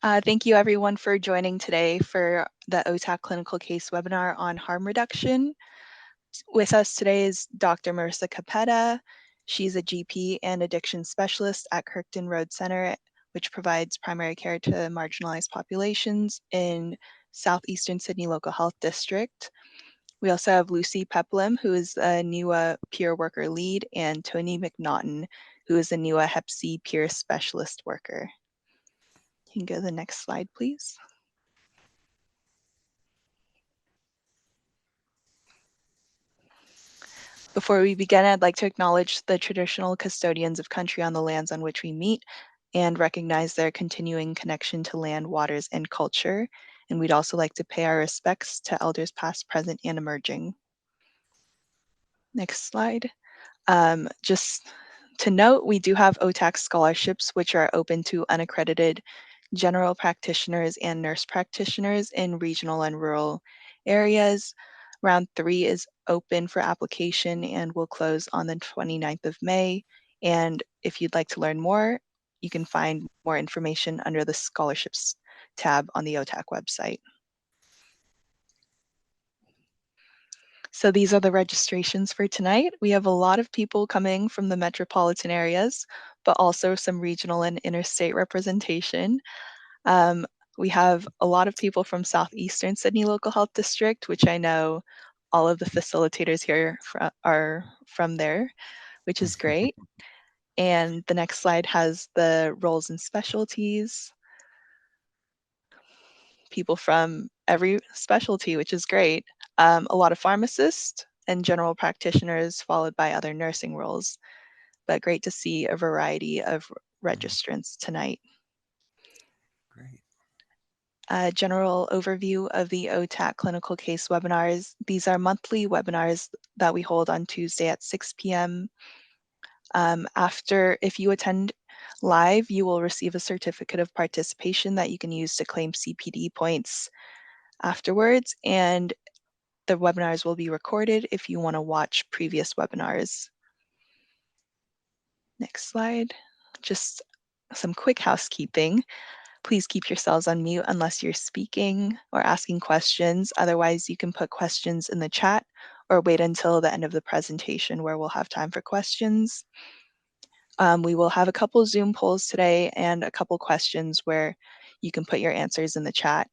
Thank you everyone for joining today for the OTAC Clinical Case Webinar on harm reduction. With us today is Dr. Merissa Cappetta. She's a GP and addiction specialist at Kirketon Road Center, which provides primary care to marginalized populations in Southeastern Sydney Local Health District. We also have Lucy Pepolim, who is a NUAA peer worker lead, and Tony McNaughton, who is a NUAA Hep C peer specialist worker. You can go to the next slide, please. Before we begin, I'd like to acknowledge the traditional custodians of country on the lands on which we meet and recognize their continuing connection to land, waters, and culture. And we'd also like to pay our respects to elders past, present, and emerging. Next slide. Just to note, we do have OTAC scholarships, which are open to unaccredited general practitioners and nurse practitioners in regional and rural areas. Round 3 is open for application and will close on the 29th of May. And if you'd like to learn more, you can find more information under the scholarships tab on the OTAC website. So these are the registrations for tonight. We have a lot of people coming from the metropolitan areas, but also some regional and interstate representation. We have a lot of people from Southeastern Sydney Local Health District, which I know all of the facilitators here are from there, which is great. And the next slide has the roles and specialties. People from every specialty, which is great. A lot of pharmacists and general practitioners, followed by other nursing roles. But great to see a variety of registrants tonight. Great. A general overview of the OTAC Clinical Case Webinars. These are monthly webinars that we hold on Tuesday at 6 p.m. If you attend live, you will receive a certificate of participation that you can use to claim CPD points afterwards, and the webinars will be recorded if you want to watch previous webinars. Next slide. Just some quick housekeeping. Please keep yourselves on mute unless you're speaking or asking questions. Otherwise, you can put questions in the chat or wait until the end of the presentation where we'll have time for questions. We will have a couple Zoom polls today and a couple questions where you can put your answers in the chat.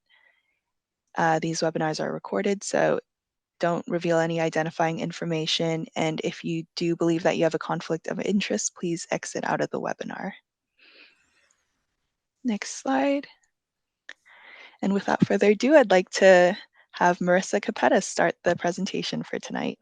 These webinars are recorded, so don't reveal any identifying information. And if you do believe that you have a conflict of interest, please exit out of the webinar. Next slide. And without further ado, I'd like to have Merissa Cappetta start the presentation for tonight.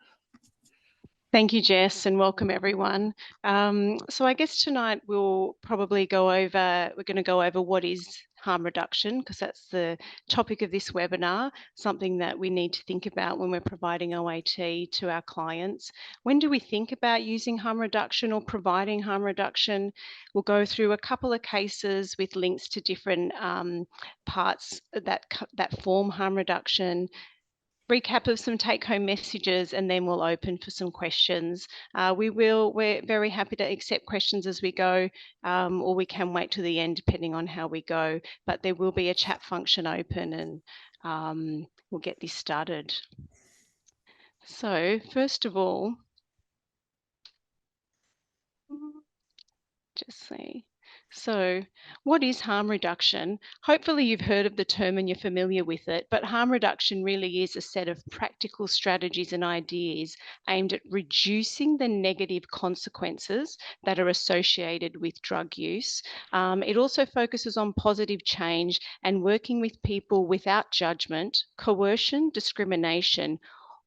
Thank you, Jess, and welcome everyone. So I guess tonight we're going to go over what is harm reduction, because that's the topic of this webinar, something that we need to think about when we're providing OAT to our clients. When do we think about using harm reduction or providing harm reduction? We'll go through a couple of cases with links to different parts that form harm reduction, recap of some take-home messages, and then we'll open for some questions. We're very happy to accept questions as we go, or we can wait to the end depending on how we go, but there will be a chat function open, and we'll get this started. So first of all, just see. So what is harm reduction? Hopefully you've heard of the term and you're familiar with it, but harm reduction really is a set of practical strategies and ideas aimed at reducing the negative consequences that are associated with drug use. It also focuses on positive change and working with people without judgment, coercion, discrimination,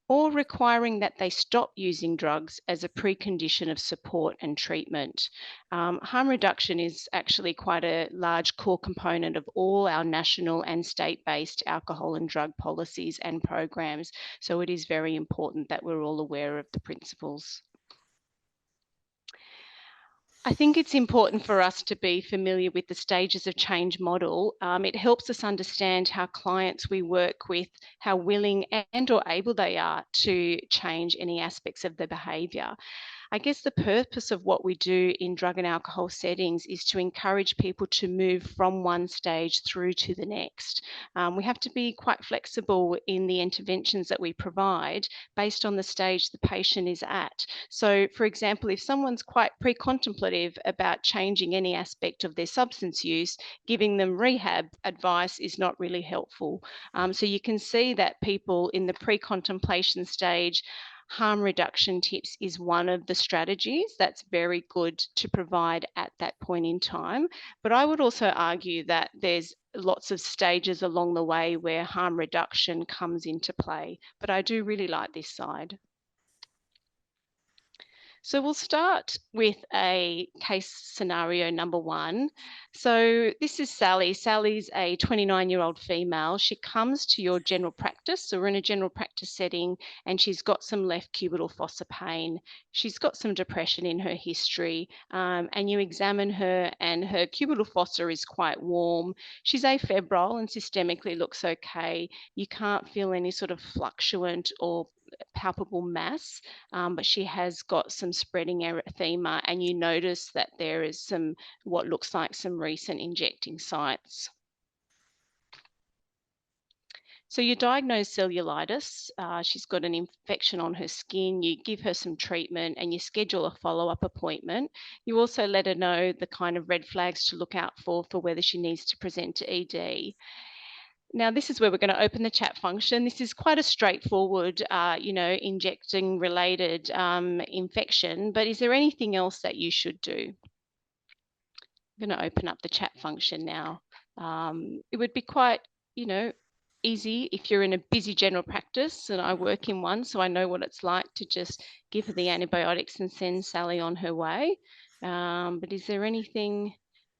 or requiring that they stop using drugs as a precondition of support and treatment. Harm reduction is actually quite a large core component of all our national and state-based alcohol and drug policies and programs, so it is very important that we're all aware of the principles. I think it's important for us to be familiar with the stages of change model. It helps us understand how clients we work with, how willing and or able they are to change any aspects of their behaviour. I guess the purpose of what we do in drug and alcohol settings is to encourage people to move from one stage through to the next. We have to be quite flexible in the interventions that we provide based on the stage the patient is at. So, for example, if someone's quite pre-contemplative about changing any aspect of their substance use, giving them rehab advice is not really helpful. So you can see that people in the pre-contemplation stage, harm reduction tips is one of the strategies that's very good to provide at that point in time. But I would also argue that there's lots of stages along the way where harm reduction comes into play. But I do really like this side. So we'll start with a case scenario number 1. So this is Sally. Sally's a 29-year-old female. She comes to your general practice. So we're in a general practice setting, and she's got some left cubital fossa pain. She's got some depression in her history, and you examine her, and her cubital fossa is quite warm. She's afebrile and systemically looks okay. You can't feel any sort of fluctuant or palpable mass, but she has got some spreading erythema, and you notice that there is some what looks like some recent injecting sites. So you diagnose cellulitis. She's got an infection on her skin. You give her some treatment and you schedule a follow-up appointment. You also let her know the kind of red flags to look out for whether she needs to present to ED. Now, this is where we're going to open the chat function. This is quite a straightforward, injecting related infection, but is there anything else that you should do? I'm going to open up the chat function now. It would be quite, easy if you're in a busy general practice, and I work in one, so I know what it's like to just give her the antibiotics and send Sally on her way. But is there anything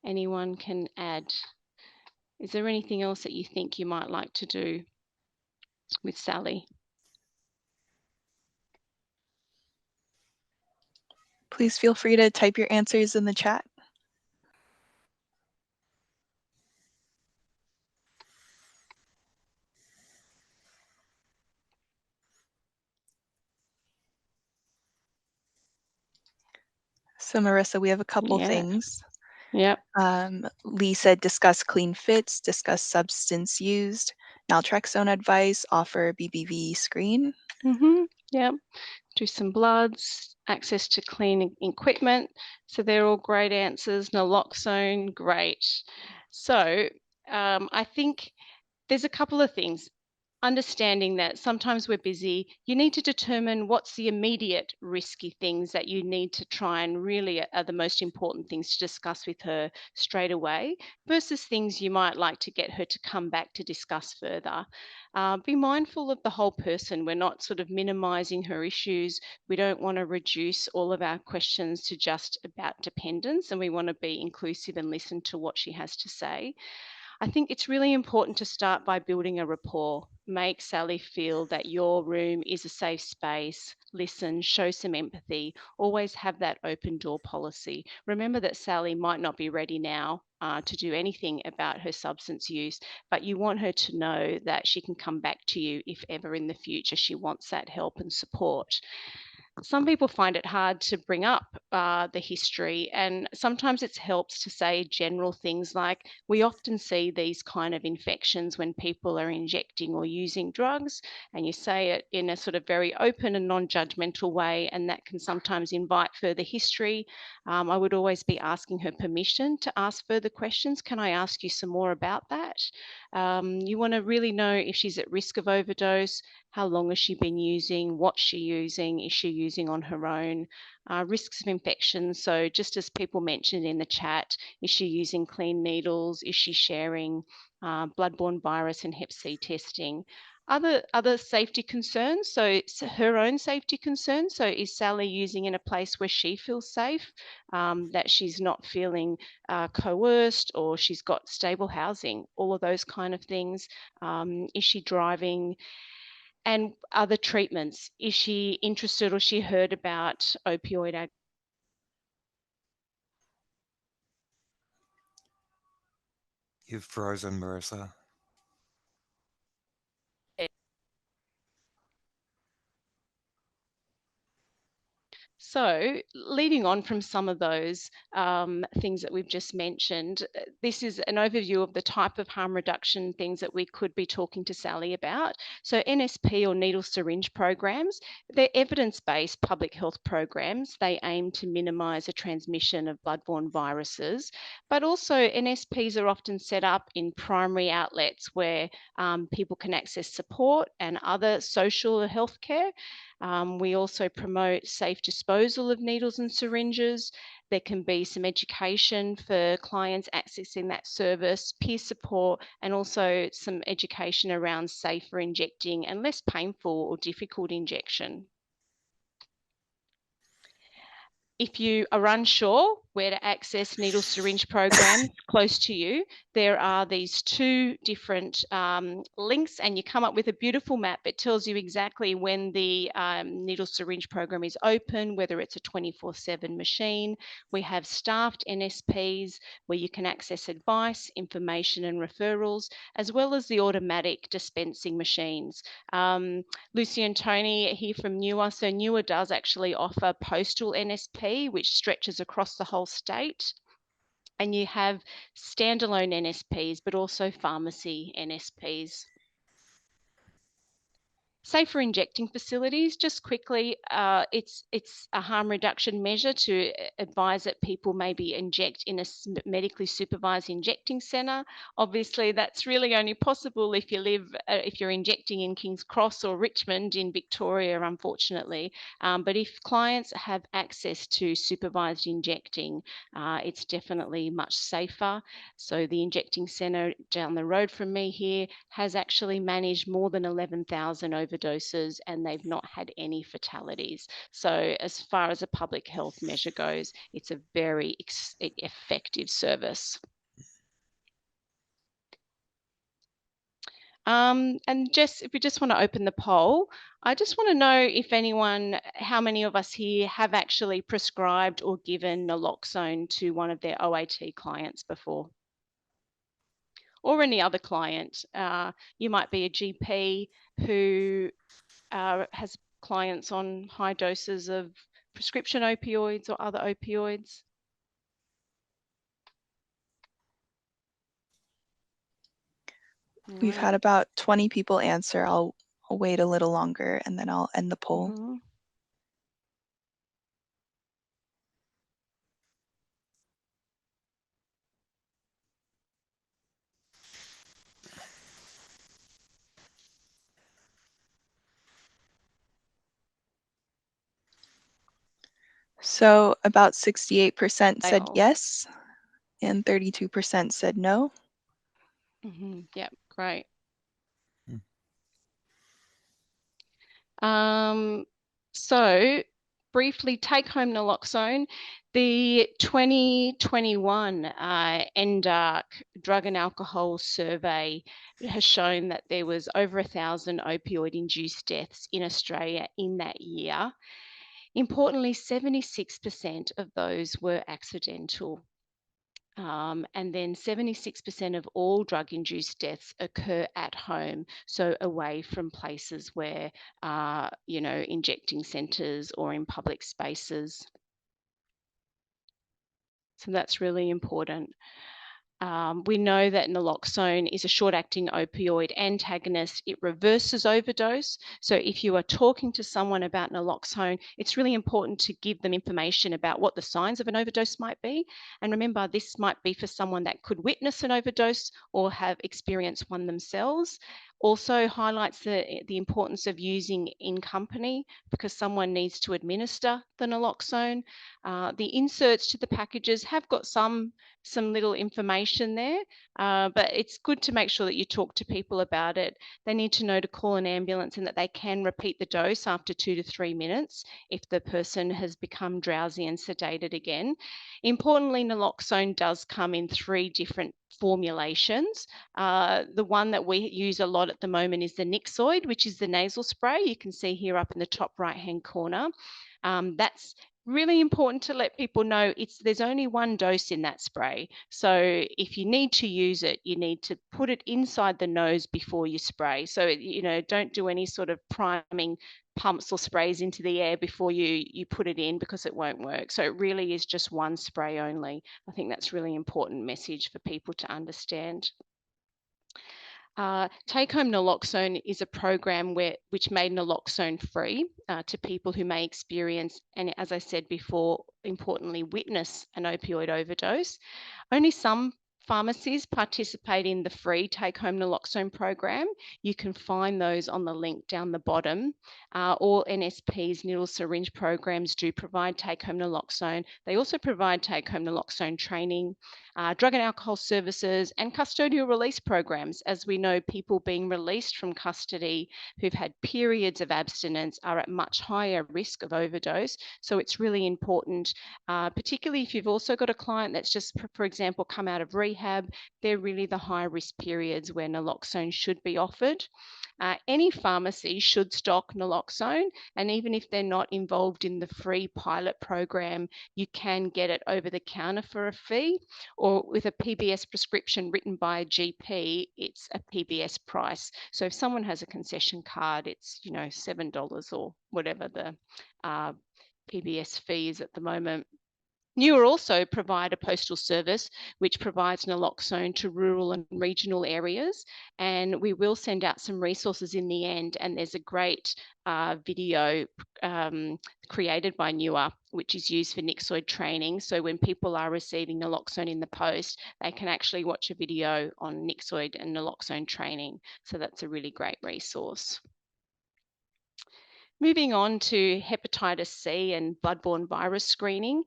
anyone can add? Is there anything else that you think you might like to do with Sally? Please feel free to type your answers in the chat. So Merissa, we have a couple things. Yep. Lee said discuss clean fits, discuss substance used, naltrexone advice, offer BBV screen. Yep. Do some bloods, access to clean equipment. So they're all great answers. Naloxone, great. So I think there's a couple of things. Understanding that sometimes we're busy, you need to determine what's the immediate risky things that you need to try and really are the most important things to discuss with her straight away versus things you might like to get her to come back to discuss further. Be mindful of the whole person. We're not sort of minimizing her issues. We don't want to reduce all of our questions to just about dependence, and we want to be inclusive and listen to what she has to say. I think it's really important to start by building a rapport. Make Sally feel that your room is a safe space. Listen, show some empathy. Always have that open door policy. Remember that Sally might not be ready now to do anything about her substance use, but you want her to know that she can come back to you if ever in the future she wants that help and support. Some people find it hard to bring up the history, and sometimes it helps to say general things like, we often see these kind of infections when people are injecting or using drugs, and you say it in a sort of very open and non-judgmental way, and that can sometimes invite further history. I would always be asking her permission to ask further questions. Can I ask you some more about that? You want to really know if she's at risk of overdose, how long has she been using, what's she using, is she using on her own, risks of infection. So just as people mentioned in the chat, is she using clean needles, is she sharing bloodborne virus and hep C testing? Other safety concerns, so her own safety concerns. So is Sally using in a place where she feels safe, that she's not feeling coerced, or she's got stable housing, all of those kind of things. Is she driving? And other treatments. Is she interested, or she heard about opioid? You've frozen, Merissa. So leading on from some of those things that we've just mentioned, this is an overview of the type of harm reduction things that we could be talking to Sally about. So NSP or needle syringe programs, they're evidence-based public health programs. They aim to minimise the transmission of bloodborne viruses, but also NSPs are often set up in primary outlets where people can access support and other social health care. We also promote safe disposal of needles and syringes. There can be some education for clients accessing that service, peer support, and also some education around safer injecting and less painful or difficult injection. If you are unsure where to access needle syringe programs close to you, there are these two different links, and you come up with a beautiful map. It tells you exactly when the needle syringe program is open, whether it's a 24/7 machine. We have staffed NSPs where you can access advice, information and referrals, as well as the automatic dispensing machines. Lucy and Tony here from NUAA. So NUAA does actually offer postal NSP, which stretches across the whole state. And you have standalone NSPs, but also pharmacy NSPs. Safer injecting facilities, just quickly, it's a harm reduction measure to advise that people maybe inject in a medically supervised injecting centre. Obviously, that's really only possible if you live, if you're injecting in King's Cross or Richmond in Victoria, unfortunately. But if clients have access to supervised injecting, it's definitely much safer. So the injecting centre down the road from me here has actually managed more than 11,000 overdoses, and they've not had any fatalities. So as far as a public health measure goes, it's a very effective service. And Jess, if we just want to open the poll, I just want to know if anyone, how many of us here have actually prescribed or given naloxone to one of their OAT clients before? Or any other client. You might be a GP who has clients on high doses of prescription opioids or other opioids. We've had about 20 people answer. I'll wait a little longer and then I'll end the poll. Mm-hmm. So about 68% said Fail. yes and 32% said no. Mm-hmm. Yep, great. Hmm. So briefly, Take Home Naloxone. The 2021 NDARC Drug and Alcohol Survey has shown that there was over 1,000 opioid-induced deaths in Australia in that year. Importantly, 76% of those were accidental. And then 76% of all drug-induced deaths occur at home, so away from places where, you know, injecting centres or in public spaces. So that's really important. We know that naloxone is a short-acting opioid antagonist. It reverses overdose. So if you are talking to someone about naloxone, it's really important to give them information about what the signs of an overdose might be. And remember, this might be for someone that could witness an overdose or have experienced one themselves. Also highlights the importance of using in company because someone needs to administer the naloxone. The inserts to the packages have got some little information there, but it's good to make sure that you talk to people about it. They need to know to call an ambulance and that they can repeat the dose after 2 to 3 minutes if the person has become drowsy and sedated again. Importantly, naloxone does come in 3 different formulations. The one that we use a lot at the moment is the Nixoid, which is the nasal spray. You can see here up in the top right-hand corner. That's really important to let people know there's only one dose in that spray. So if you need to use it, you need to put it inside the nose before you spray. So, you know, don't do any sort of priming pumps or sprays into the air before you put it in, because it won't work. So it really is just one spray only. I think that's really important message for people to understand. Take Home Naloxone is a program which made naloxone free to people who may experience, and as I said before, importantly, witness an opioid overdose. Only some pharmacies participate in the free Take Home Naloxone program. You can find those on the link down the bottom. All NSP's needle syringe programs do provide Take Home Naloxone. They also provide Take Home Naloxone training, drug and alcohol services, and custodial release programs. As we know, people being released from custody who've had periods of abstinence are at much higher risk of overdose. So it's really important, particularly if you've also got a client that's just, for example, come out of rehab. They're really the high risk periods where naloxone should be offered. Any pharmacy should stock naloxone, and even if they're not involved in the free pilot program, you can get it over the counter for a fee, or with a PBS prescription written by a GP, it's a PBS price. So if someone has a concession card, it's $7 or whatever the PBS fee is at the moment. NUAA also provide a postal service which provides naloxone to rural and regional areas, and we will send out some resources in the end, and there's a great video created by NUAA which is used for Nixoid training. So when people are receiving naloxone in the post, they can actually watch a video on Nixoid and naloxone training. So that's a really great resource. Moving on to hepatitis C and bloodborne virus screening.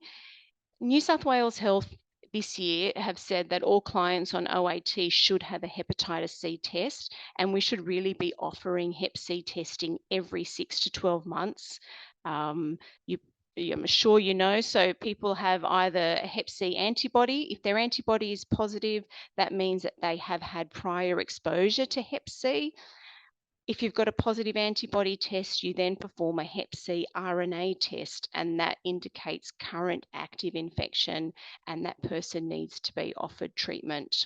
New South Wales Health this year have said that all clients on OAT should have a hepatitis C test, and we should really be offering hep C testing every 6 to 12 months. I'm sure you know, so people have either a hep C antibody. If their antibody is positive, that means that they have had prior exposure to hep C. If you've got a positive antibody test, you then perform a hep C RNA test, and that indicates current active infection, and that person needs to be offered treatment.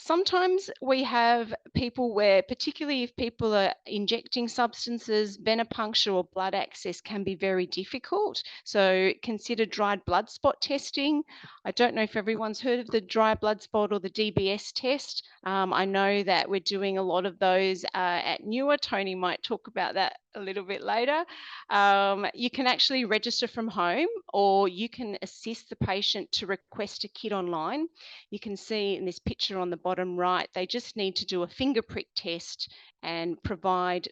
Sometimes we have people where, particularly if people are injecting substances, venipuncture or blood access can be very difficult. So consider dried blood spot testing. I don't know if everyone's heard of the dry blood spot or the DBS test. I know that we're doing a lot of those at NUAA. Tony might talk about that a little bit later. You can actually register from home, or you can assist the patient to request a kit online. You can see in this picture on the bottom right, they just need to do a finger prick test and provide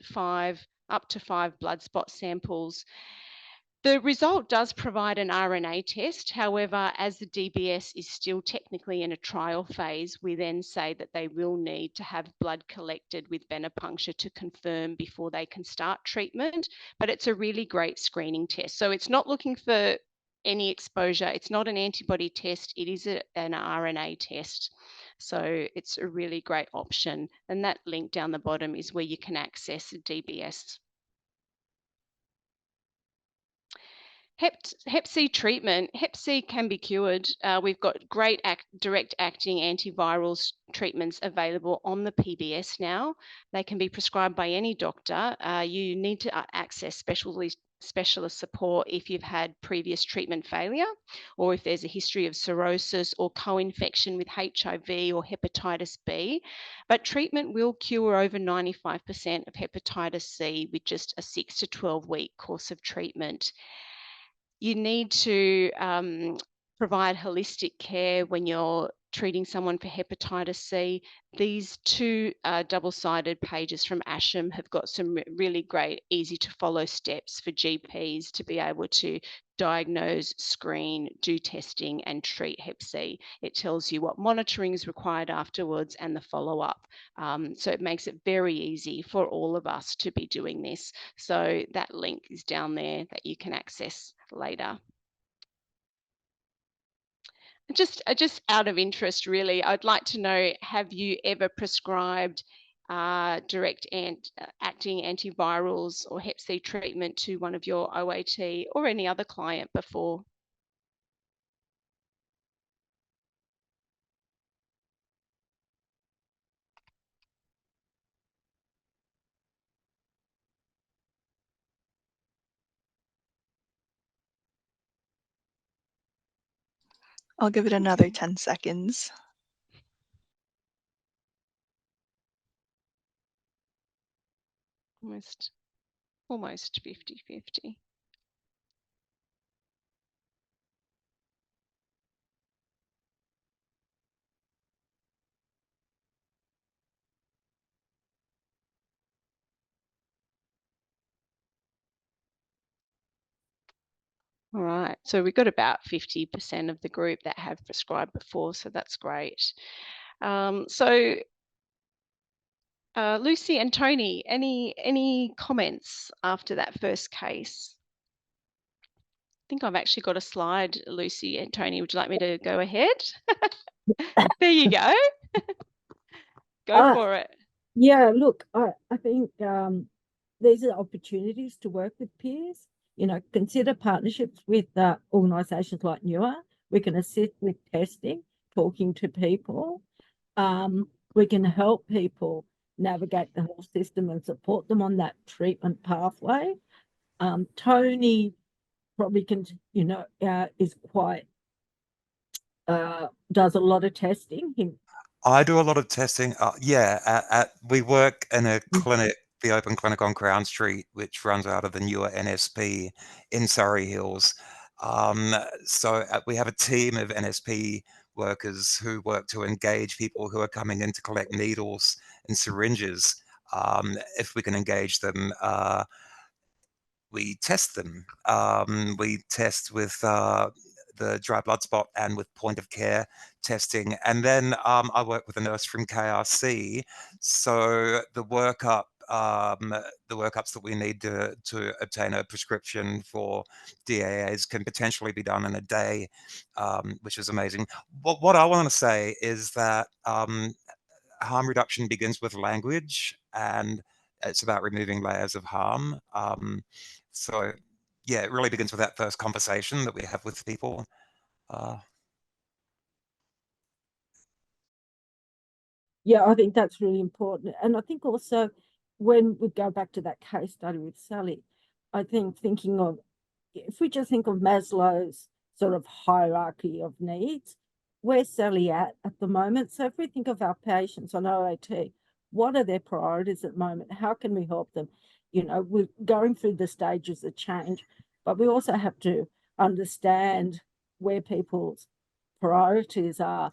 up to 5 blood spot samples. The result does provide an RNA test. However, as the DBS is still technically in a trial phase, we then say that they will need to have blood collected with venipuncture to confirm before they can start treatment. But it's a really great screening test. So it's not looking for any exposure. It's not an antibody test. It is an RNA test. So it's a really great option. And that link down the bottom is where you can access a DBS. Hep C treatment. Hep C can be cured. We've got great direct-acting antiviral treatments available on the PBS now. They can be prescribed by any doctor. You need to access specialist support if you've had previous treatment failure, or if there's a history of cirrhosis or co-infection with HIV or hepatitis B. But treatment will cure over 95% of hepatitis C with just a 6 to 12 week course of treatment. You need to provide holistic care when you're treating someone for hepatitis C. These two double-sided pages from ASHM have got some really great, easy to follow steps for GPs to be able to diagnose, screen, do testing and treat hep C. It tells you what monitoring is required afterwards and the follow-up. So it makes it very easy for all of us to be doing this. So that link is down there that you can access later. Just out of interest, really, I'd like to know, have you ever prescribed direct-acting antivirals or hep C treatment to one of your OAT or any other client before? I'll give it another 10 seconds. Almost 50-50. All right, so we've got about 50% of the group that have prescribed before, so that's great. Lucy and Tony, any comments after that first case? I think I've actually got a slide, Lucy and Tony. Would you like me to go ahead? There you go. Go for it. Yeah, look, I think these are opportunities to work with peers. You know, consider partnerships with organisations like NUAA. We can assist with testing, talking to people. We can help people navigate the health system and support them on that treatment pathway. Tony probably can, is quite, does a lot of testing. I do a lot of testing. We work in a clinic, the Open Clinic on Crown Street, which runs out of the newer NSP in Surrey Hills. We have a team of NSP workers who work to engage people who are coming in to collect needles and syringes. If we can engage them, we test them. We test with the dry blood spot and with point of care testing. And then I work with a nurse from KRC. So the workups that we need to obtain a prescription for DAAs can potentially be done in a day, which is amazing. What I want to say is that harm reduction begins with language, and it's about removing layers of harm. So yeah, it really begins with that first conversation that we have with people. Yeah, I think that's really important. And I think also when we go back to that case study with Sally, I think if we just think of Maslow's sort of hierarchy of needs, where's Sally at the moment? So if we think of our patients on OAT, what are their priorities at the moment? How can we help them? You know, we're going through the stages of change, but we also have to understand where people's priorities are.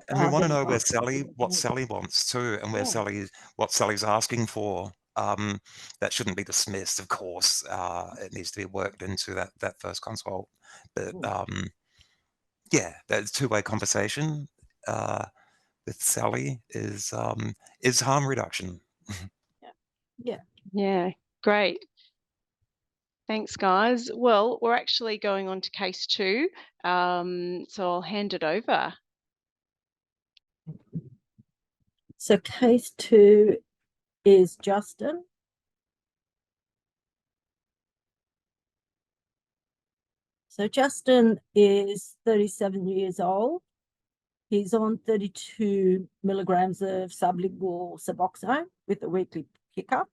And we want to know what Sally wants too, and what Sally's asking for. That shouldn't be dismissed, of course. It needs to be worked into that first consult. But yeah, that two-way conversation with Sally is harm reduction. Yeah, great. Thanks, guys. Well, we're actually going on to case 2, so I'll hand it over. So case 2 is Justin. So Justin is 37 years old. He's on 32 milligrams of sublingual Suboxone with a weekly pickup.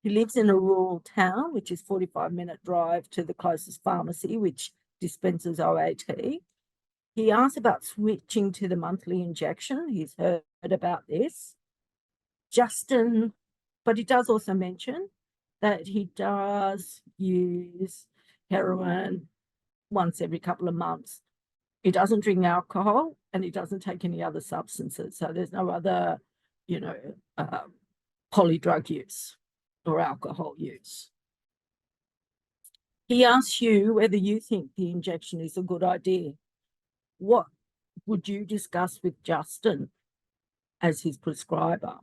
He lives in a rural town, which is 45-minute drive to the closest pharmacy, which dispenses OAT. He asked about switching to the monthly injection. He's heard about this. Justin, but he does also mention that he does use heroin once every couple of months. He doesn't drink alcohol and he doesn't take any other substances. So there's no other, polydrug use or alcohol use. He asks you whether you think the injection is a good idea. What would you discuss with Justin as his prescriber?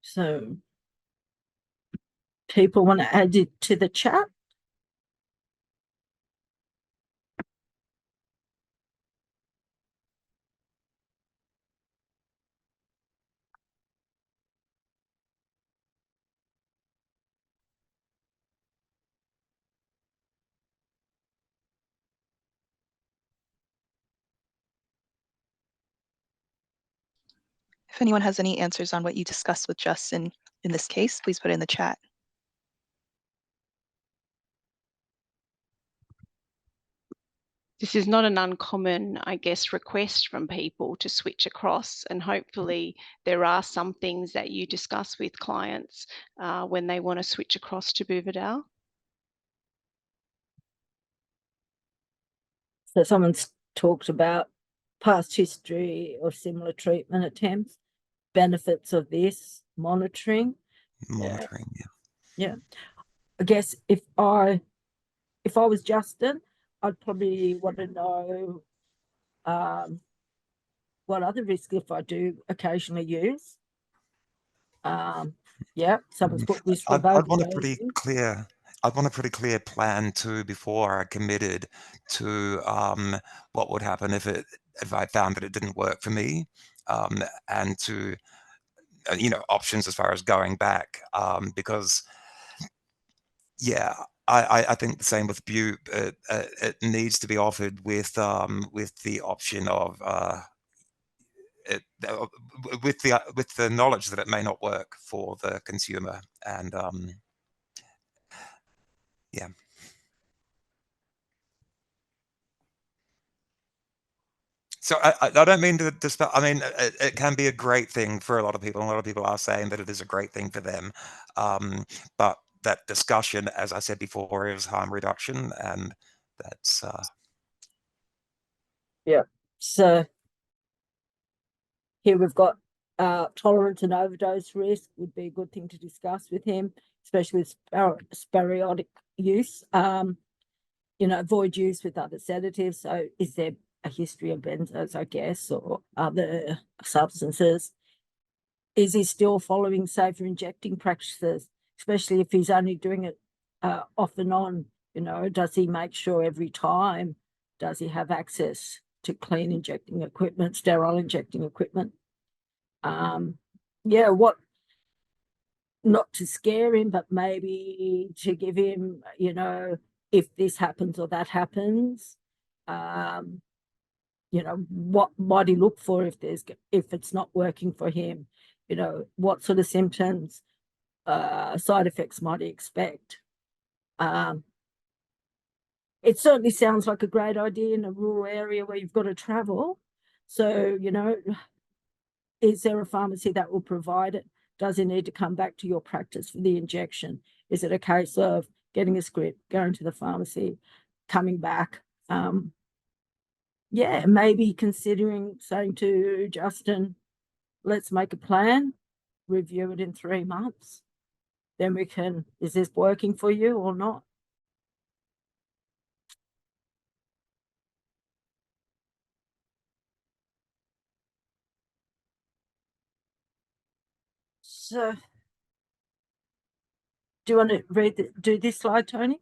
So people want to add it to the chat? If anyone has any answers on what you discussed with Justin in this case, please put it in the chat. this is not an uncommon, I guess, request from people to switch across, and hopefully there are some things that you discuss with clients when they want to switch across to Buvidal. So someone's talked about past history or similar treatment attempts, benefits of this, monitoring. Monitoring, Yeah. I guess if I was Justin, I'd probably want to know what other risks if I do occasionally use. Yeah, someone's put risk of I'd want a pretty overdosing. clear. I'd want a pretty clear plan too before I committed to what would happen if I found that it didn't work for me, and to options as far as going back, because yeah, I think the same with Bupe. It needs to be offered with the option of with the knowledge that it may not work for the consumer, and yeah. So I don't mean to dispel. I mean, it can be a great thing for a lot of people. And a lot of people are saying that it is a great thing for them. But that discussion, as I said before, is harm reduction, and that's Yeah. So here we've got tolerance and overdose risk would be a good thing to discuss with him, especially with sporadic use. Avoid use with other sedatives. So is there a history of benzos, I guess, or other substances? Is he still following safer injecting practices, especially if he's only doing it off and on? Does he make sure every time? Does he have access to clean injecting equipment, sterile injecting equipment? What, not to scare him, but maybe to give him, if this happens or that happens, what might he look for if it's not working for him? What sort of symptoms, side effects might he expect? It certainly sounds like a great idea in a rural area where you've got to travel. So, is there a pharmacy that will provide it? Does he need to come back to your practice for the injection? Is it a case of getting a script, going to the pharmacy, coming back? Maybe considering saying to Justin, let's make a plan, review it in 3 months. Then we can, is this working for you or not? So, do you want to do this slide, Tony?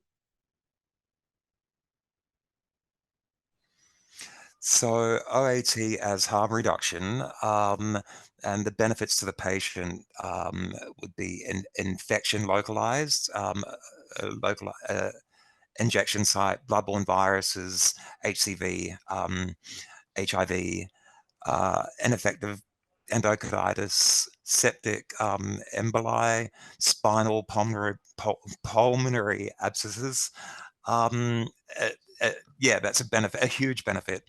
So OAT as harm reduction, and the benefits to the patient would be infection localized, injection site, bloodborne viruses, HCV, HIV, ineffective endocarditis, septic emboli, spinal pulmonary abscesses. Yeah, that's a benefit, a huge benefit.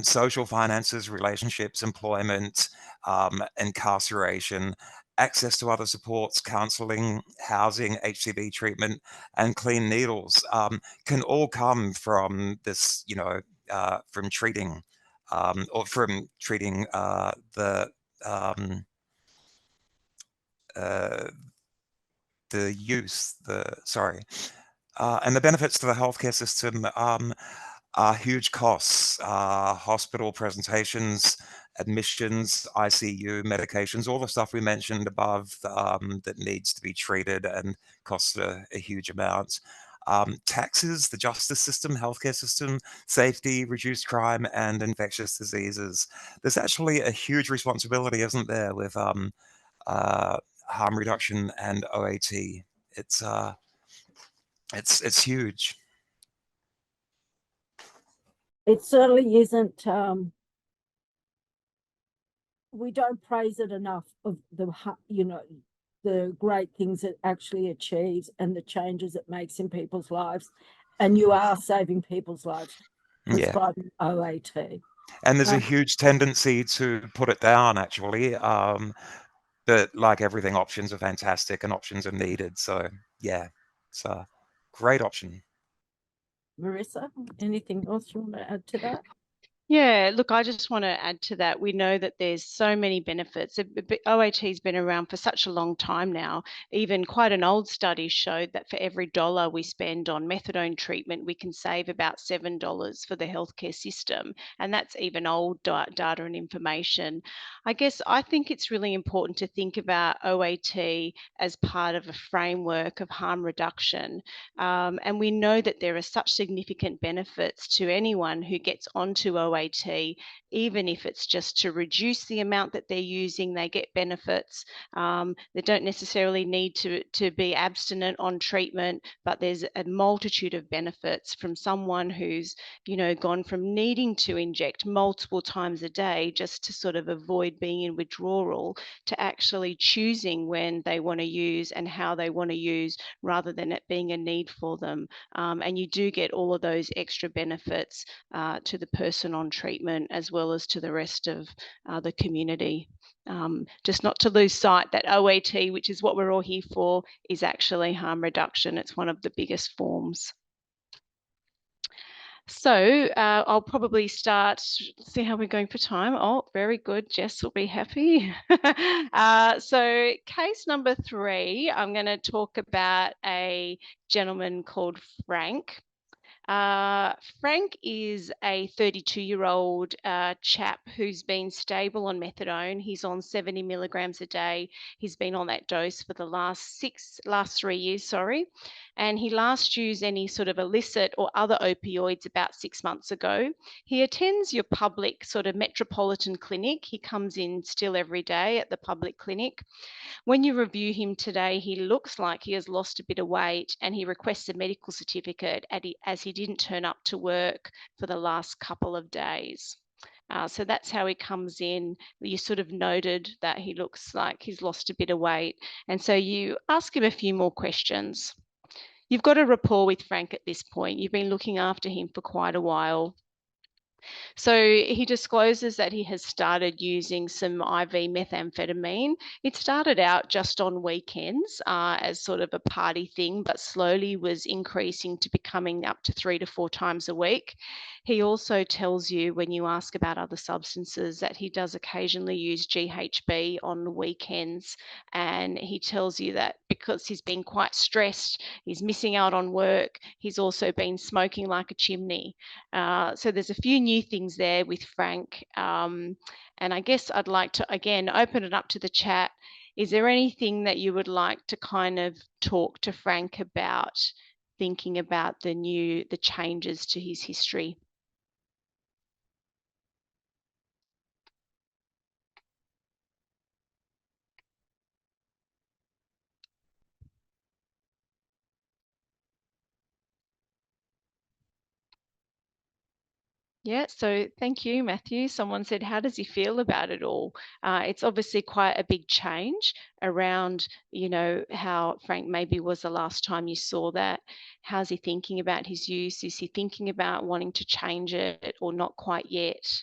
Social finances, relationships, employment, incarceration, access to other supports, counseling, housing, HCV treatment, and clean needles can all come from this, from treating the use, and the benefits to the healthcare system are huge costs, hospital presentations, admissions, ICU, medications, all the stuff we mentioned above that needs to be treated and costs a huge amount. Taxes, the justice system, healthcare system, safety, reduced crime, and infectious diseases. There's actually a huge responsibility, isn't there, with harm reduction and OAT. It's huge. It certainly isn't. We don't praise it enough of the great things it actually achieves and the changes it makes in people's lives. And you are saving people's lives. prescribing OAT. And there's a huge tendency to put it down, actually. But like everything, options are fantastic and options are needed. So yeah, it's a great option. Merissa, anything else you want to add to that? Yeah, look, I just want to add to that. We know that there's so many benefits. OAT has been around for such a long time now. Even quite an old study showed that for every $1 we spend on methadone treatment, we can save about $7 for the healthcare system. And that's even old data and information. I guess I think it's really important to think about OAT as part of a framework of harm reduction. And we know that there are such significant benefits to anyone who gets onto OAT, even if it's just to reduce the amount that they're using, they get benefits. They don't necessarily need to be abstinent on treatment, but there's a multitude of benefits from someone who's, gone from needing to inject multiple times a day just to sort of avoid being in withdrawal to actually choosing when they want to use and how they want to use rather than it being a need for them. And you do get all of those extra benefits to the person on treatment as well as to the rest of the community. Just not to lose sight that OAT, which is what we're all here for, is actually harm reduction. It's one of the biggest forms. So I'll probably start, see how we're going for time. Oh, very good. Jess will be happy. So case number 3, I'm going to talk about a gentleman called Frank. Frank is a 32-year-old chap who's been stable on methadone. He's on 70 milligrams a day. He's been on that dose for the last 3 years, and he last used any sort of illicit or other opioids about 6 months ago. He attends your public sort of metropolitan clinic. He comes in still every day at the public clinic. When you review him today, he looks like he has lost a bit of weight, and he requests a medical certificate as he didn't turn up to work for the last couple of days. So that's how he comes in. You sort of noted that he looks like he's lost a bit of weight. And so you ask him a few more questions. You've got a rapport with Frank at this point. You've been looking after him for quite a while. So he discloses that he has started using some IV methamphetamine. It started out just on weekends as sort of a party thing, but slowly was increasing to becoming up to 3 to 4 times a week. He also tells you when you ask about other substances that he does occasionally use GHB on weekends. And he tells you that because he's been quite stressed, he's missing out on work, he's also been smoking like a chimney. So there's a few new things there with Frank. And I guess I'd like to, again, open it up to the chat. Is there anything that you would like to kind of talk to Frank about, thinking about the changes to his history? Yeah, so thank you, Matthew. Someone said, how does he feel about it all? It's obviously quite a big change around, how Frank maybe was the last time you saw that. How's he thinking about his use? Is he thinking about wanting to change it or not quite yet?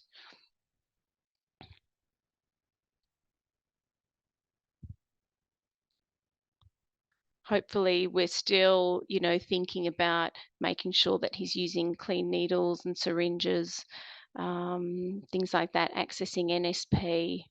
Hopefully we're still, thinking about making sure that he's using clean needles and syringes, things like that, accessing NSP.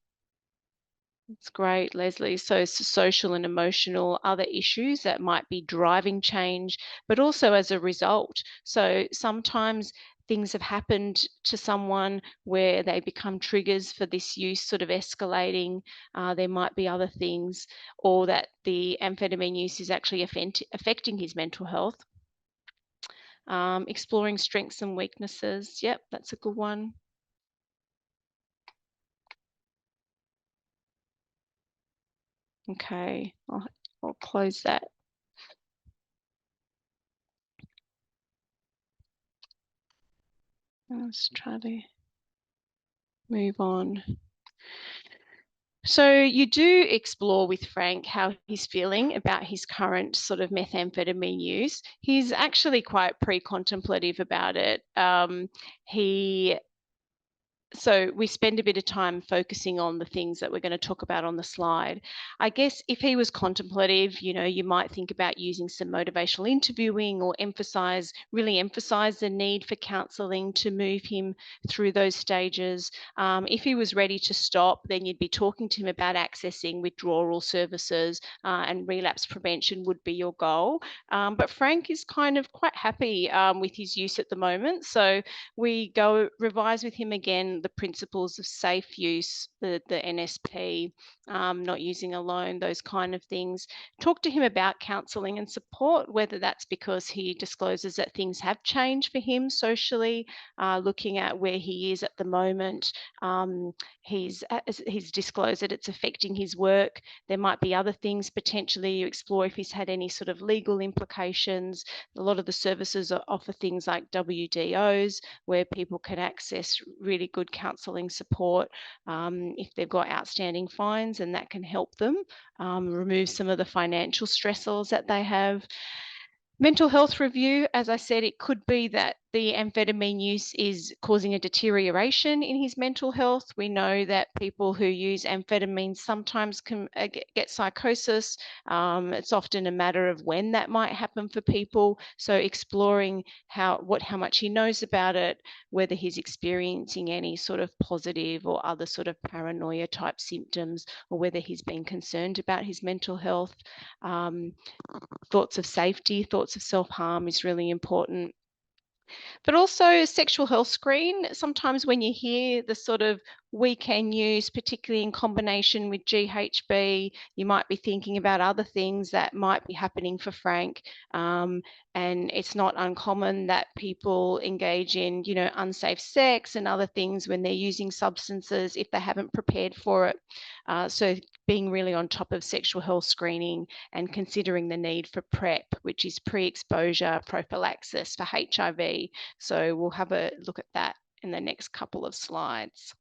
It's great, Leslie. So social and emotional, other issues that might be driving change, but also as a result. So sometimes things have happened to someone where they become triggers for this use sort of escalating. There might be other things, or that the amphetamine use is actually affecting his mental health. Exploring strengths and weaknesses. Yep, that's a good one. Okay, I'll close that. Let's try to move on. So you do explore with Frank how he's feeling about his current sort of methamphetamine use. He's actually quite pre-contemplative about it. So we spend a bit of time focusing on the things that we're going to talk about on the slide. I guess if he was contemplative, you know, you might think about using some motivational interviewing or really emphasize the need for counselling to move him through those stages. If he was ready to stop, then you'd be talking to him about accessing withdrawal services, and relapse prevention would be your goal. But Frank is kind of quite happy with his use at the moment. So we go revise with him again the principles of safe use, the NSP, not using alone, those kind of things. Talk to him about counselling and support, whether that's because he discloses that things have changed for him socially, looking at where he is at the moment. He's disclosed that it's affecting his work. There might be other things potentially you explore if he's had any sort of legal implications. A lot of the services offer things like WDOs, where people can access really good counselling support if they've got outstanding fines, and that can help them remove some of the financial stressors that they have. Mental health review, as I said, it could be that the amphetamine use is causing a deterioration in his mental health. We know that people who use amphetamines sometimes can get psychosis. It's often a matter of when that might happen for people. So exploring how much he knows about it, whether he's experiencing any sort of positive or other sort of paranoia type symptoms, or whether he's been concerned about his mental health. Thoughts of safety, thoughts of self-harm is really important. But also sexual health screen. Sometimes when you hear the sort of weekend use, particularly in combination with GHB, you might be thinking about other things that might be happening for Frank. And it's not uncommon that people engage in, you know, unsafe sex and other things when they're using substances if they haven't prepared for it. So being really on top of sexual health screening and considering the need for PrEP, which is pre-exposure prophylaxis for HIV. So we'll have a look at that in the next couple of slides.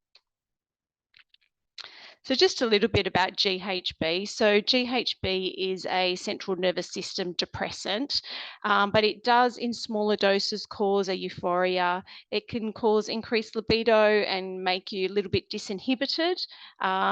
So just a little bit about GHB. So GHB is a central nervous system depressant, but it does in smaller doses cause a euphoria. It can cause increased libido and make you a little bit disinhibited.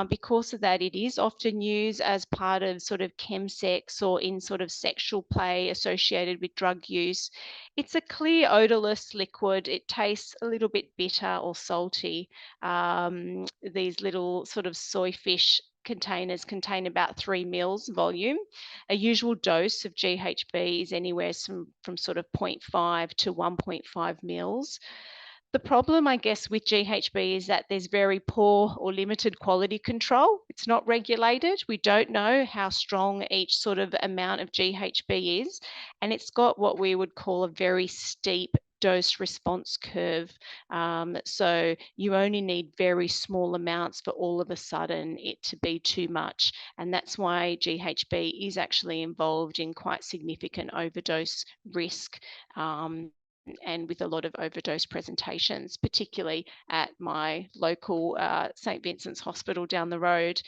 Because of that, it is often used as part of sort of chemsex or in sort of sexual play associated with drug use. It's a clear odorless liquid. It tastes a little bit bitter or salty. These little sort of soy fish containers contain about 3 mils volume. A usual dose of GHB is anywhere from sort of 0.5 to 1.5 mils. The problem, I guess, with GHB is that there's very poor or limited quality control. It's not regulated. We don't know how strong each sort of amount of GHB is, and it's got what we would call a very steep dose response curve. So you only need very small amounts for all of a sudden it to be too much. And that's why GHB is actually involved in quite significant overdose risk. And with a lot of overdose presentations, particularly at my local St. Vincent's Hospital down the road.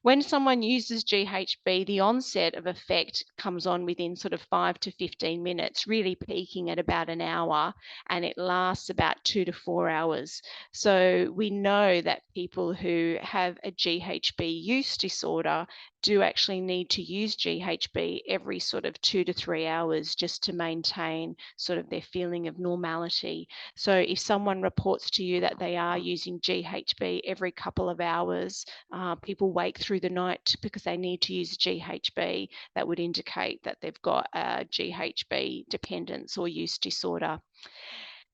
When someone uses GHB, the onset of effect comes on within sort of 5 to 15 minutes, really peaking at about an hour, and it lasts about 2 to 4 hours. So we know that people who have a GHB use disorder do actually need to use GHB every sort of 2 to 3 hours just to maintain sort of their feeling of normality. So if someone reports to you that they are using GHB every couple of hours, people wake through the night because they need to use GHB, that would indicate that they've got a GHB dependence or use disorder.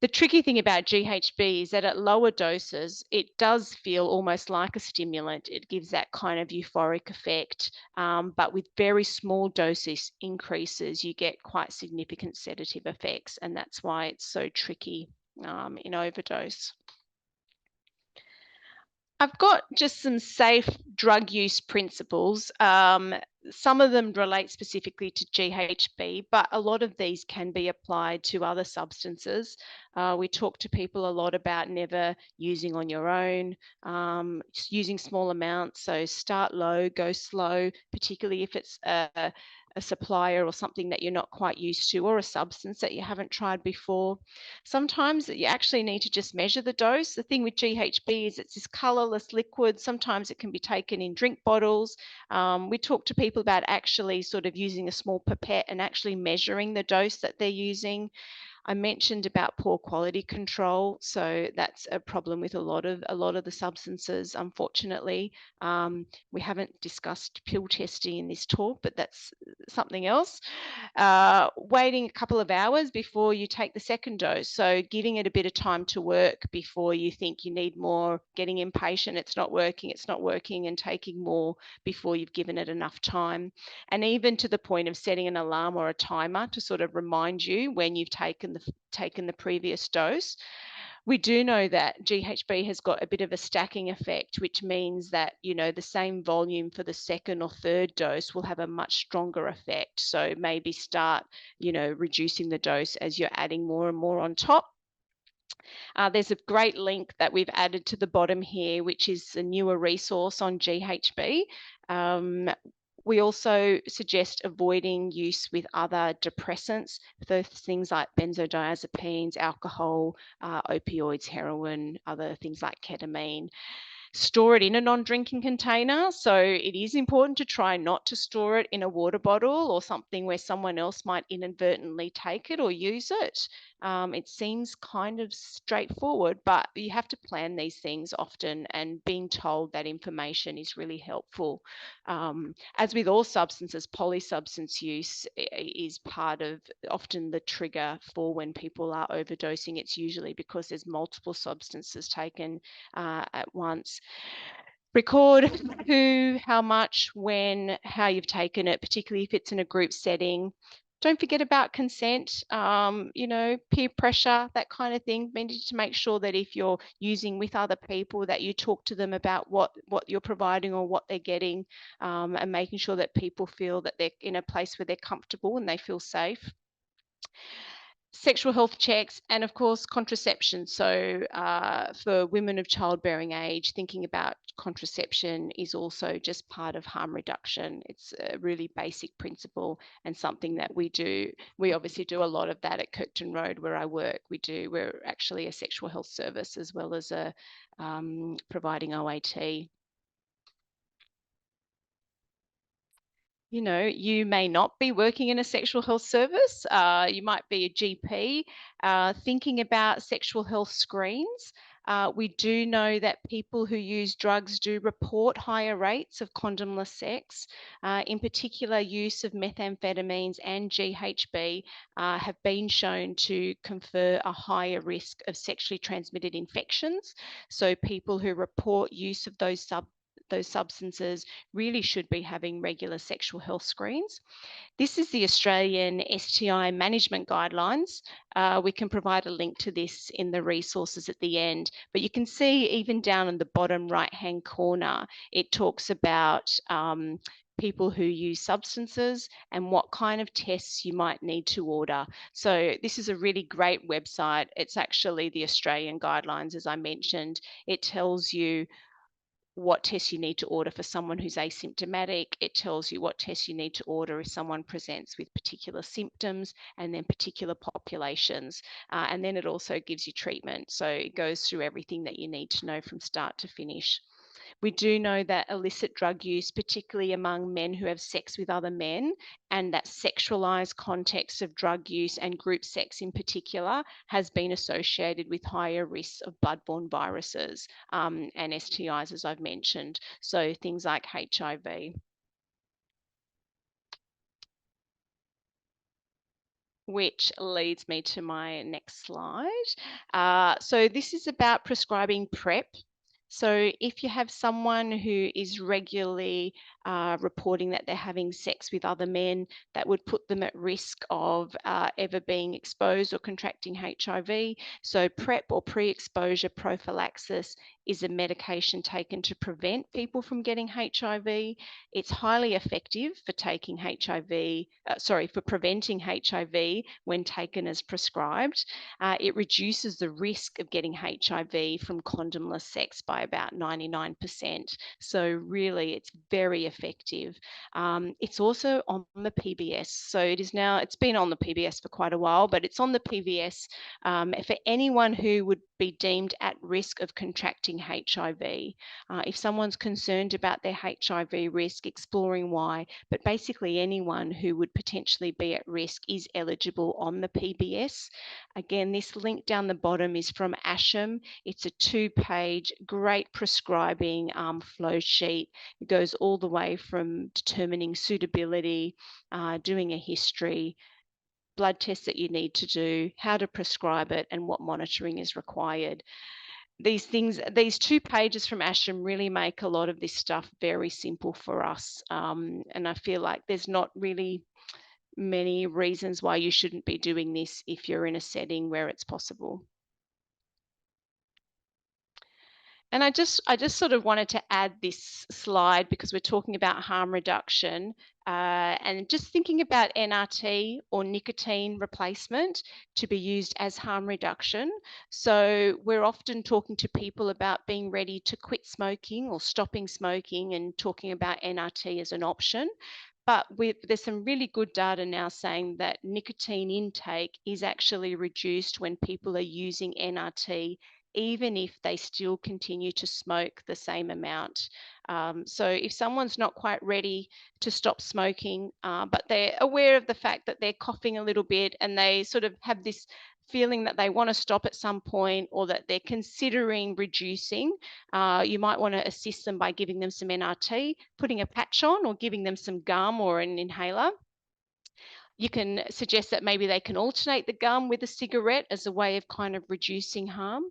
The tricky thing about GHB is that at lower doses, it does feel almost like a stimulant. It gives that kind of euphoric effect, but with very small doses increases, you get quite significant sedative effects, and that's why it's so tricky in overdose. I've got just some safe drug use principles. some of them relate specifically to GHB, but a lot of these can be applied to other substances. We talk to people a lot about never using on your own, using small amounts. So start low, go slow, particularly if it's a supplier or something that you're not quite used to, or a substance that you haven't tried before. Sometimes you actually need to just measure the dose. The thing with GHB is it's this colorless liquid. Sometimes it can be taken in drink bottles. We talk to people about actually sort of using a small pipette and actually measuring the dose that they're using. I mentioned about poor quality control, so that's a problem with a lot of the substances, unfortunately. We haven't discussed pill testing in this talk, but that's something else. Waiting a couple of hours before you take the second dose, so giving it a bit of time to work before you think you need more, getting impatient, it's not working, and taking more before you've given it enough time. And even to the point of setting an alarm or a timer to sort of remind you when you've taken the previous dose. We do know that GHB has got a bit of a stacking effect, which means that, you know, the same volume for the second or third dose will have a much stronger effect. So maybe start, you know, reducing the dose as you're adding more and more on top. There's a great link that we've added to the bottom here, which is a newer resource on GHB. We also suggest avoiding use with other depressants, those things like benzodiazepines, alcohol, opioids, heroin, other things like ketamine. Store it in a non-drinking container. So it is important to try not to store it in a water bottle or something where someone else might inadvertently take it or use it. It seems kind of straightforward, but you have to plan these things often, and being told that information is really helpful. As with all substances, polysubstance use is part of often the trigger for when people are overdosing. It's usually because there's multiple substances taken at once. Record who, how much, when, how you've taken it, particularly if it's in a group setting. Don't forget about consent, you know, peer pressure, that kind of thing. We need to make sure that if you're using with other people, that you talk to them about what you're providing or what they're getting, and making sure that people feel that they're in a place where they're comfortable and they feel safe. Sexual health checks, and of course contraception. So for women of childbearing age, thinking about contraception is also just part of harm reduction. It's a really basic principle and something that we do. We obviously do a lot of that at Kirketon Road where I work. We're actually a sexual health service as well as a providing OAT. You know, you may not be working in a sexual health service. You might be a GP thinking about sexual health screens. We do know that people who use drugs do report higher rates of condomless sex. In particular, use of methamphetamines and GHB have been shown to confer a higher risk of sexually transmitted infections. So people who report use of those substances really should be having regular sexual health screens. This is the Australian STI Management Guidelines. We can provide a link to this in the resources at the end, but you can see even down in the bottom right-hand corner, it talks about people who use substances and what kind of tests you might need to order. So this is a really great website. It's actually the Australian Guidelines, as I mentioned. It tells you what tests you need to order for someone who's asymptomatic. It tells you what tests you need to order if someone presents with particular symptoms, and then particular populations. And then it also gives you treatment. So it goes through everything that you need to know from start to finish. We do know that illicit drug use, particularly among men who have sex with other men, and that sexualized context of drug use and group sex in particular, has been associated with higher risks of bloodborne viruses and STIs, as I've mentioned. So things like HIV. Which leads me to my next slide. So this is about prescribing PrEP. So if you have someone who is regularly reporting that they're having sex with other men that would put them at risk of ever being exposed or contracting HIV. So PrEP or pre-exposure prophylaxis is a medication taken to prevent people from getting HIV. It's highly effective for taking for preventing HIV when taken as prescribed. It reduces the risk of getting HIV from condomless sex by about 99%. So really, it's very effective. It's also on the PBS. So it's been on the PBS for quite a while, but it's on the PBS for anyone who would be deemed at risk of contracting HIV. If someone's concerned about their HIV risk, exploring why, but basically anyone who would potentially be at risk is eligible on the PBS. Again, this link down the bottom is from ASHM. It's a 2-page, great prescribing flow sheet. It goes all the way from determining suitability, doing a history, blood tests that you need to do, how to prescribe it, and what monitoring is required. These 2 pages from ASHM really make a lot of this stuff very simple for us. And I feel like there's not really many reasons why you shouldn't be doing this if you're in a setting where it's possible. And I just sort of wanted to add this slide because we're talking about harm reduction and just thinking about NRT or nicotine replacement to be used as harm reduction. So we're often talking to people about being ready to quit smoking or stopping smoking and talking about NRT as an option. But there's some really good data now saying that nicotine intake is actually reduced when people are using NRT, even if they still continue to smoke the same amount. So if someone's not quite ready to stop smoking, but they're aware of the fact that they're coughing a little bit and they sort of have this feeling that they want to stop at some point or that they're considering reducing, you might want to assist them by giving them some NRT, putting a patch on, or giving them some gum or an inhaler. You can suggest that maybe they can alternate the gum with a cigarette as a way of kind of reducing harm.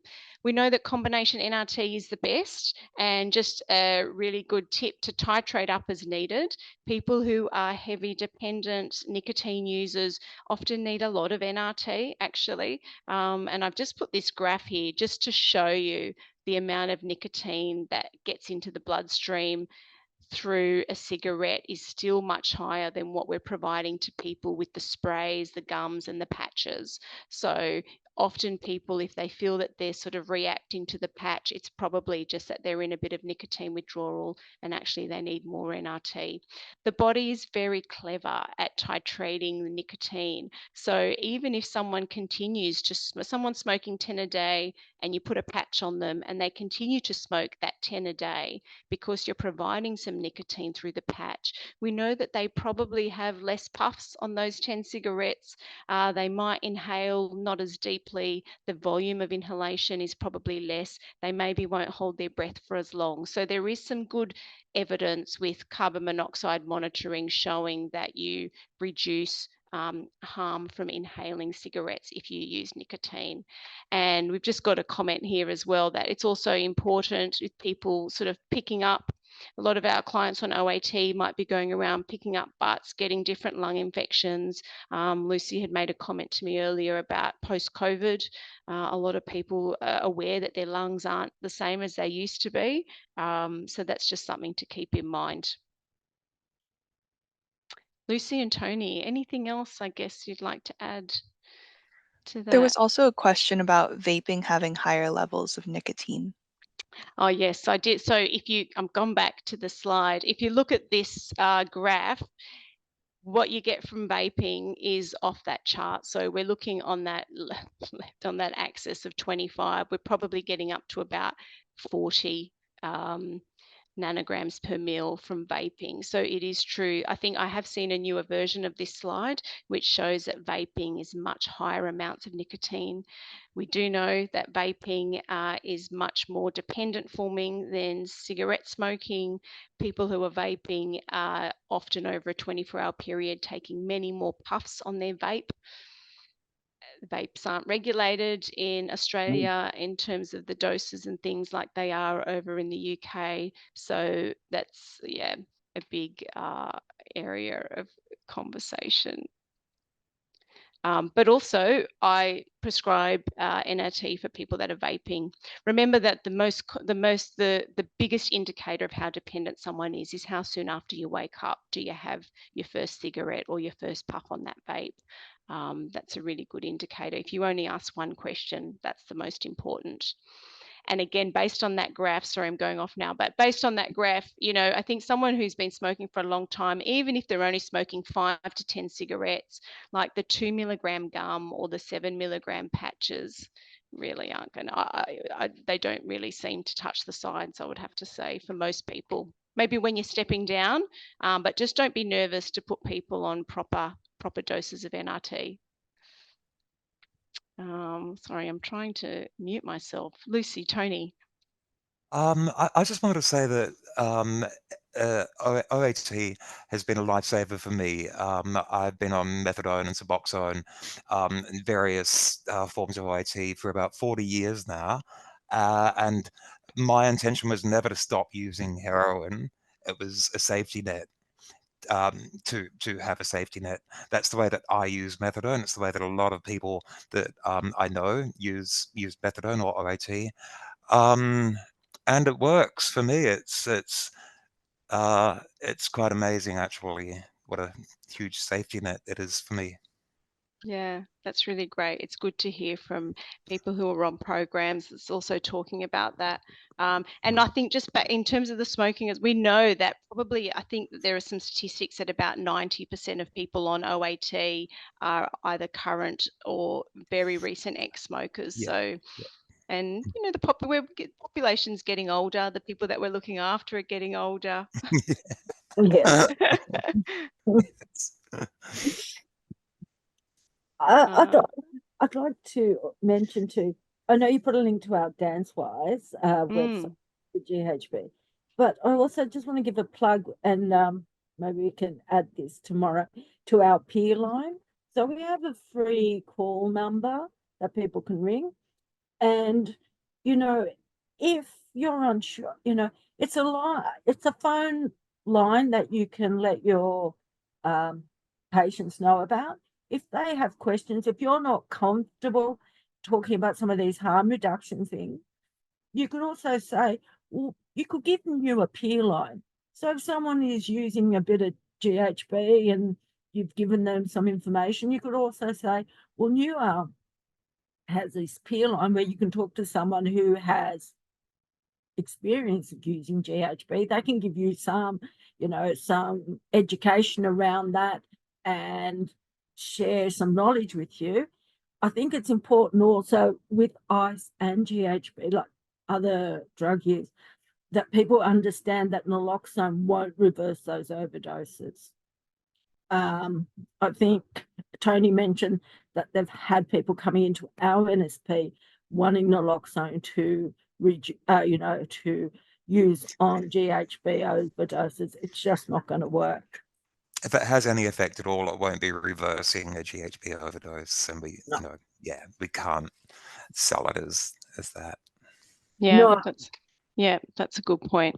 We know that combination NRT is the best, and just a really good tip to titrate up as needed. People who are heavy dependent nicotine users often need a lot of NRT actually. And I've just put this graph here just to show you the amount of nicotine that gets into the bloodstream through a cigarette is still much higher than what we're providing to people with the sprays, the gums, and the patches. So often people, if they feel that they're sort of reacting to the patch, it's probably just that they're in a bit of nicotine withdrawal and actually they need more NRT. The body is very clever at titrating the nicotine. So even if someone continues to, someone's smoking 10 a day and you put a patch on them and they continue to smoke that 10 a day because you're providing some nicotine through the patch, we know that they probably have less puffs on those 10 cigarettes. They might inhale not as deeply. The volume of inhalation is probably less. They maybe won't hold their breath for as long. So there is some good evidence with carbon monoxide monitoring showing that you reduce harm from inhaling cigarettes if you use nicotine. And we've just got a comment here as well that it's also important with people sort of picking up. A lot of our clients on OAT might be going around picking up butts, getting different lung infections. Lucy had made a comment to me earlier about post-COVID. A lot of people are aware that their lungs aren't the same as they used to be. So that's just something to keep in mind. Lucy and Tony, anything else I guess you'd like to add to that? There was also a question about vaping having higher levels of nicotine. Oh, yes, I did. So I'm gone back to the slide. If you look at this graph, what you get from vaping is off that chart. So we're looking on that left on that axis of 25. We're probably getting up to about 40 nanograms per mil from vaping. So it is true. I think I have seen a newer version of this slide, which shows that vaping is much higher amounts of nicotine. We do know that vaping is much more dependent forming than cigarette smoking. People who are vaping are often over a 24-hour period taking many more puffs on their vape. Vapes aren't regulated in Australia in terms of the doses and things like they are over in the UK. So that's, yeah, big area of conversation. But also, I prescribe NRT for people that are vaping. Remember that the biggest indicator of how dependent someone is how soon after you wake up do you have your first cigarette or your first puff on that vape. That's a really good indicator. If you only ask one question, that's the most important. And again, based on that graph, sorry, I'm going off now, but based on that graph, you know, I think someone who's been smoking for a long time, even if they're only smoking 5 to 10 cigarettes, like the 2 milligram gum or the 7 milligram patches, really aren't going to, they don't really seem to touch the sides, I would have to say, for most people. Maybe when you're stepping down, but just don't be nervous to put people on proper doses of NRT. Sorry, I'm trying to mute myself. Lucy, Tony. I just wanted to say that OAT has been a lifesaver for me. I've been on methadone and Suboxone and various forms of OAT for about 40 years now. And my intention was never to stop using heroin. It was a safety net. To have a safety net. That's the way that I use methadone. It's the way that a lot of people that I know use methadone or OAT. And it works for me. It's quite amazing, actually, what a huge safety net it is for me. Yeah, that's really great. It's good to hear from people who are on programs. It's also talking about that. And I think just back in terms of the smoking, as we know that probably, I think that there are some statistics that about 90% of people on OAT are either current or very recent ex-smokers. Yeah. So, Yeah. and you know, the population's getting older. The people that we're looking after are getting older. Yeah. I'd like to mention too, I know you put a link to our DanceWise website for GHB, but I also just want to give a plug, and maybe we can add this tomorrow, to our peer line. So we have a free call number that people can ring. And, you know, if you're unsure, you know, it's a phone line that you can let your patients know about. If they have questions, if you're not comfortable talking about some of these harm reduction things, you could also say, well, you could give them you a peer line. So if someone is using a bit of GHB and you've given them some information, you could also say, well, NUAA has this peer line where you can talk to someone who has experience of using GHB. They can give you some, you know, some education around that and share some knowledge with you. I think it's important also with ICE and GHB, like other drug use, that people understand that naloxone won't reverse those overdoses. I think Tony mentioned that they've had people coming into our NSP wanting naloxone to to use on GHB overdoses. It's just not going to work. If it has any effect at all, it won't be reversing a GHB overdose, and we can't sell it as that. Yeah, that's a good point.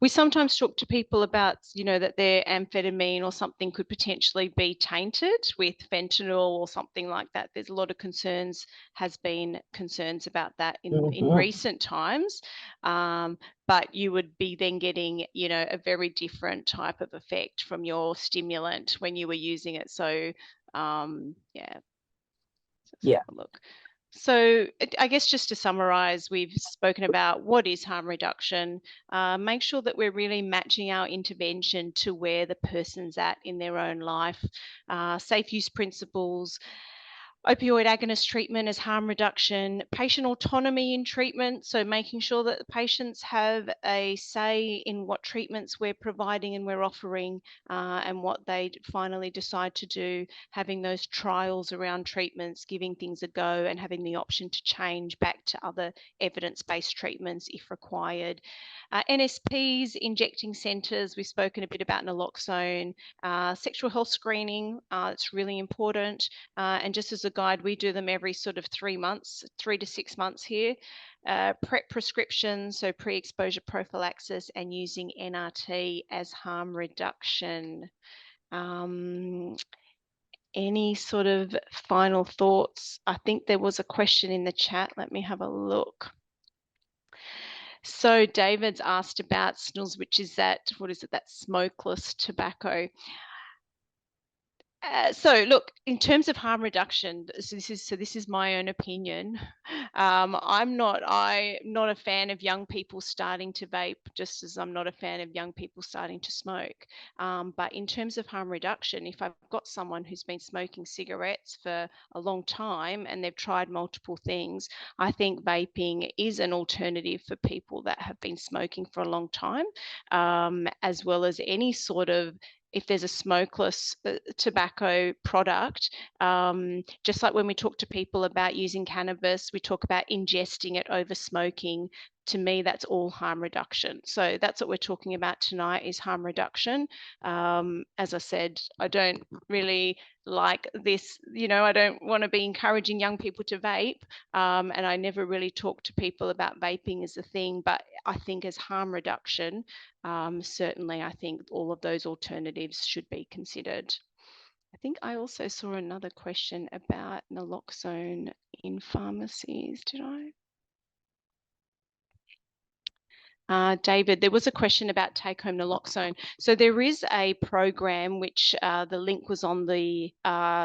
We sometimes talk to people about, you know, that their amphetamine or something could potentially be tainted with fentanyl or something like that. There's a lot of concerns about that in recent times. But you would be then getting, you know, a very different type of effect from your stimulant when you were using it. So, yeah. Yeah. Look. So I guess just to summarize, we've spoken about what is harm reduction. Make sure that we're really matching our intervention to where the person's at in their own life. Safe use principles, opioid agonist treatment as harm reduction, patient autonomy in treatment, so making sure that the patients have a say in what treatments we're providing and we're offering and what they finally decide to do, having those trials around treatments, giving things a go and having the option to change back to other evidence-based treatments if required. NSPs, injecting centres, we've spoken a bit about naloxone, sexual health screening, it's really important, and just as a guide. We do them every sort of 3 months, 3 to 6 months here. PrEP prescription, so pre-exposure prophylaxis, and using NRT as harm reduction. Any sort of final thoughts? I think there was a question in the chat. Let me have a look. So David's asked about SNLs, which is that, what is it, that smokeless tobacco. So look, in terms of harm reduction, this is my own opinion. I'm not a fan of young people starting to vape, just as I'm not a fan of young people starting to smoke. But in terms of harm reduction, if I've got someone who's been smoking cigarettes for a long time and they've tried multiple things, I think vaping is an alternative for people that have been smoking for a long time, as well as any sort of, if there's a smokeless tobacco product, just like when we talk to people about using cannabis, we talk about ingesting it over smoking. To me, that's all harm reduction. So that's what we're talking about tonight, is harm reduction. As I said, I don't really like this, I don't want to be encouraging young people to vape, and I never really talk to people about vaping as a thing, but I think as harm reduction, certainly I think all of those alternatives should be considered. I think I also saw another question about naloxone in pharmacies, did I? David, there was a question about Take Home Naloxone. So there is a program which the link was on the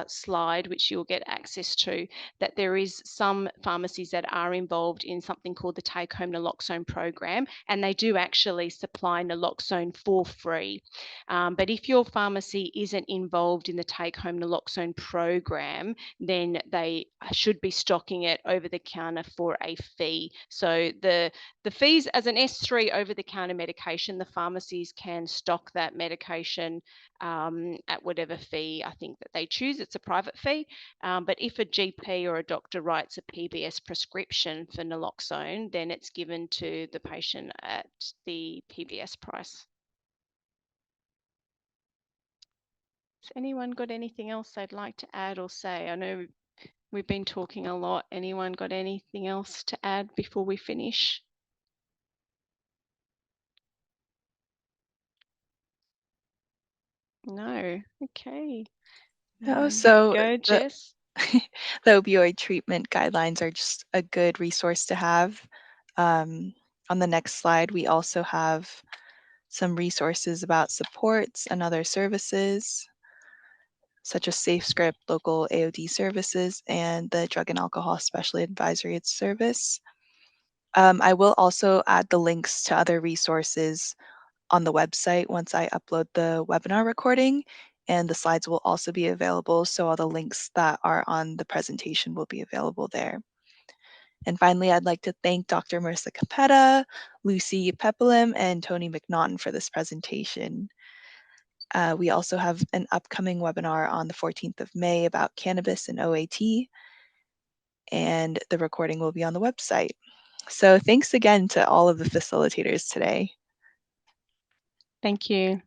slide, which you'll get access to, that there is some pharmacies that are involved in something called the Take Home Naloxone program, and they do actually supply naloxone for free. But if your pharmacy isn't involved in the Take Home Naloxone program, then they should be stocking it over the counter for a fee. So the fees, as an S3 over-the-counter medication, the pharmacies can stock that medication at whatever fee I think that they choose. It's a private fee. But if a GP or a doctor writes a PBS prescription for naloxone, then it's given to the patient at the PBS price. Has anyone got anything else they'd like to add or say? I know we've been talking a lot. Anyone got anything else to add before we finish? No. Okay. Oh, so Go, Jess. the opioid treatment guidelines are just a good resource to have. On the next slide, we also have some resources about supports and other services, such as SafeScript, local AOD services, and the Drug and Alcohol Special Advisory Service. I will also add the links to other resources on the website once I upload the webinar recording, and the slides will also be available, so all the links that are on the presentation will be available there. And finally, I'd like to thank Dr. Merissa Cappetta, Lucy Pepolim, and Tony McNaughton for this presentation. We also have an upcoming webinar on the 14th of May about cannabis and OAT, and the recording will be on the website. So thanks again to all of the facilitators today. Thank you.